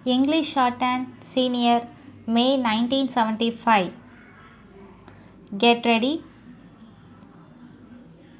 English Shorthand Senior, May 1975. Get ready,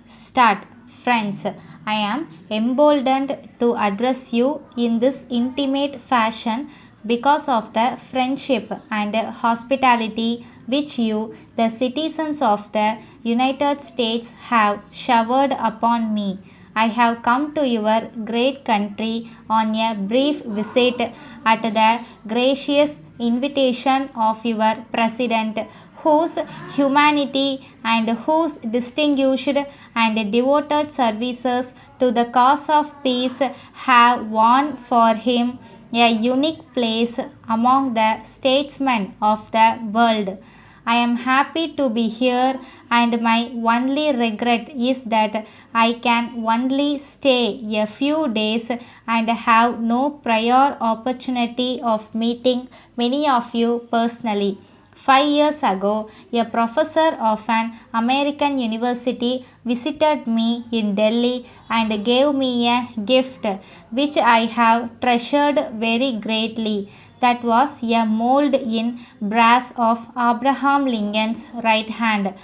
start. Friends, I am emboldened to address you in this intimate fashion because of the friendship and hospitality which you, the citizens of the United States, have showered upon me. I have come to your great country on a brief visit at the gracious invitation of your president, whose humanity and whose distinguished and devoted services to the cause of peace have won for him a unique place among the statesmen of the world. I am happy to be here, and my only regret is that I can only stay a few days and have no prior opportunity of meeting many of you personally. 5 years ago, a professor of an American university visited me in Delhi and gave me a gift which I have treasured very greatly. That was a mold in brass of Abraham Lincoln's right hand.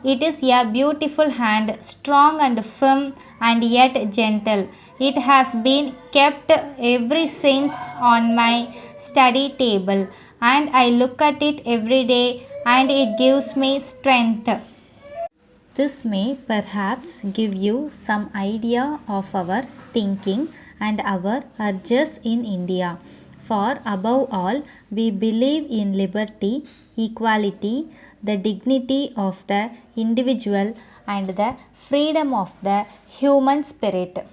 It is a beautiful hand, strong and firm and yet gentle. It has been kept ever since on my study table, and I look at it every day and it gives me strength. This may perhaps give you some idea of our thinking and our urges in India. For above all, we believe in liberty, equality, the dignity of the individual, and the freedom of the human spirit.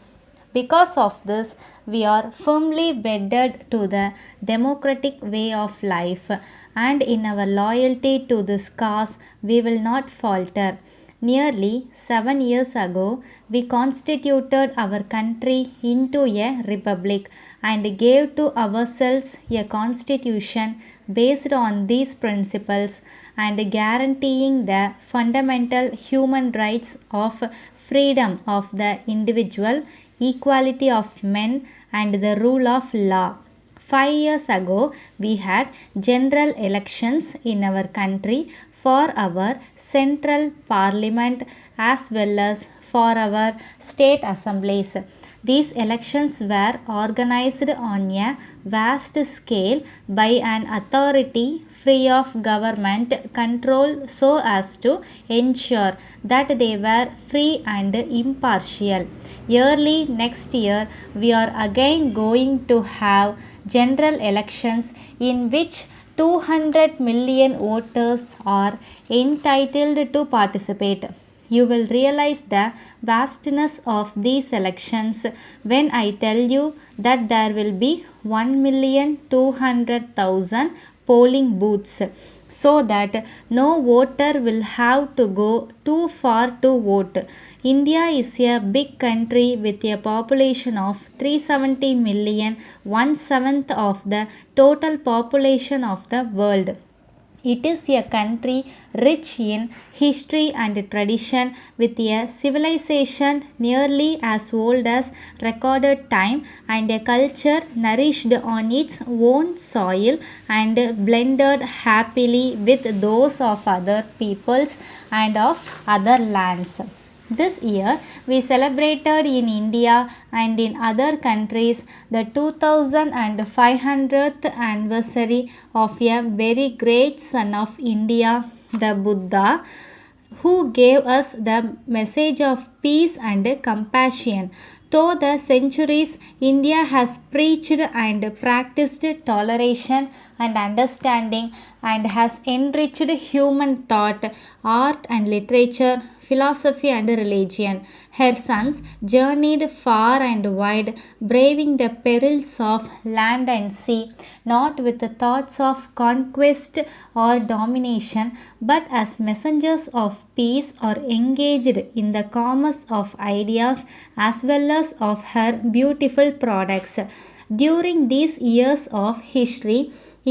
Because of this, we are firmly wedded to the democratic way of life, and in our loyalty to this cause, we will not falter. Nearly 7 years ago, we constituted our country into a republic and gave to ourselves a constitution based on these principles and guaranteeing the fundamental human rights of freedom of the individual, equality of men, and the rule of law. 5 years ago, we had general elections in our country for our central parliament as well as for our state assemblies. These elections were organized on a vast scale by an authority free of government control so as to ensure that they were free and impartial. Early next year, we are again going to have general elections in which 200 million voters are entitled to participate. You will realize the vastness of these elections when I tell you that there will be 1,200,000 polling booths, so that no voter will have to go too far to vote. India is a big country with a population of 370 million, 1/7 of the total population of the world. It is a country rich in history and tradition, with a civilization nearly as old as recorded time and a culture nourished on its own soil and blended happily with those of other peoples and of other lands. This year, we celebrated in India and in other countries the 2500th anniversary of a very great son of India, the Buddha, who gave us the message of peace and compassion. Through the centuries, India has preached and practiced toleration and understanding and has enriched human thought, art and literature, philosophy and religion. Her sons journeyed far and wide, braving the perils of land and sea, not with the thoughts of conquest or domination, but as messengers of peace or engaged in the commerce of ideas as well as of her beautiful products. During these years of history,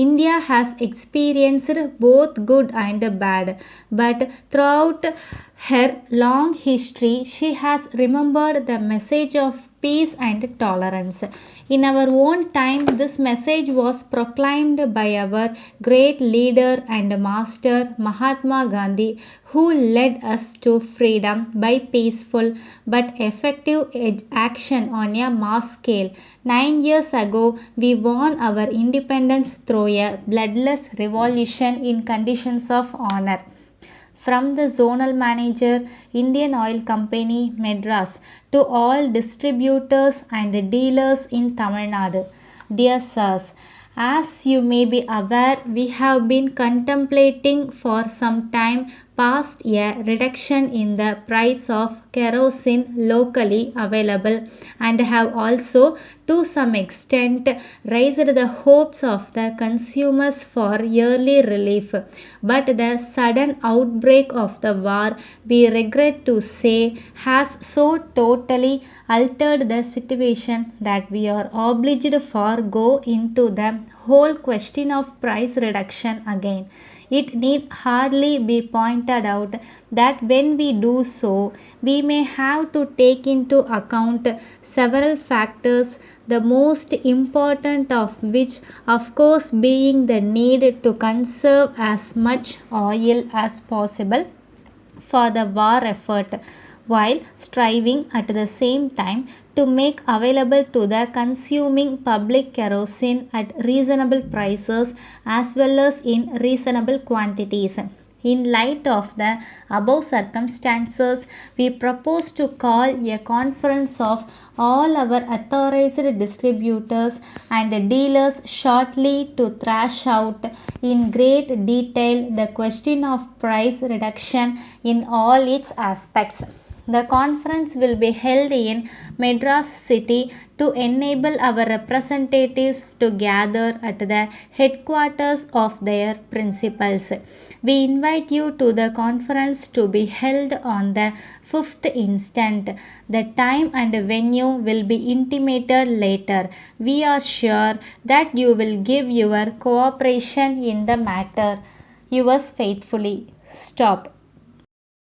India has experienced both good and bad, but throughout her long history, she has remembered the message of peace and tolerance. In our own time, this message was proclaimed by our great leader and master Mahatma Gandhi, who led us to freedom by peaceful but effective action on a mass scale. 9 years ago, we won our independence through a bloodless revolution in conditions of honor. From the zonal manager, Indian Oil Company, Madras, to all distributors and dealers in Tamil Nadu. Dear sirs, as you may be aware, we have been contemplating for some time past a reduction in the price of kerosene locally available and have also to some extent raised the hopes of the consumers for yearly relief. But the sudden outbreak of the war, we regret to say, has so totally altered the situation that we are obliged to go into the whole question of price reduction again. It need hardly be pointed out that when we do so, we may have to take into account several factors, the most important of which, of course, being the need to conserve as much oil as possible for the war effort, while striving at the same time to make available to the consuming public kerosene at reasonable prices as well as in reasonable quantities. In light of the above circumstances, we propose to call a conference of all our authorized distributors and dealers shortly to thrash out in great detail the question of price reduction in all its aspects. The conference will be held in Madras city to enable our representatives to gather at the headquarters of their principals. We invite you to the conference to be held on the 5th instant. The time and venue will be intimated later. We are sure that you will give your cooperation in the matter. Yours faithfully. Stop.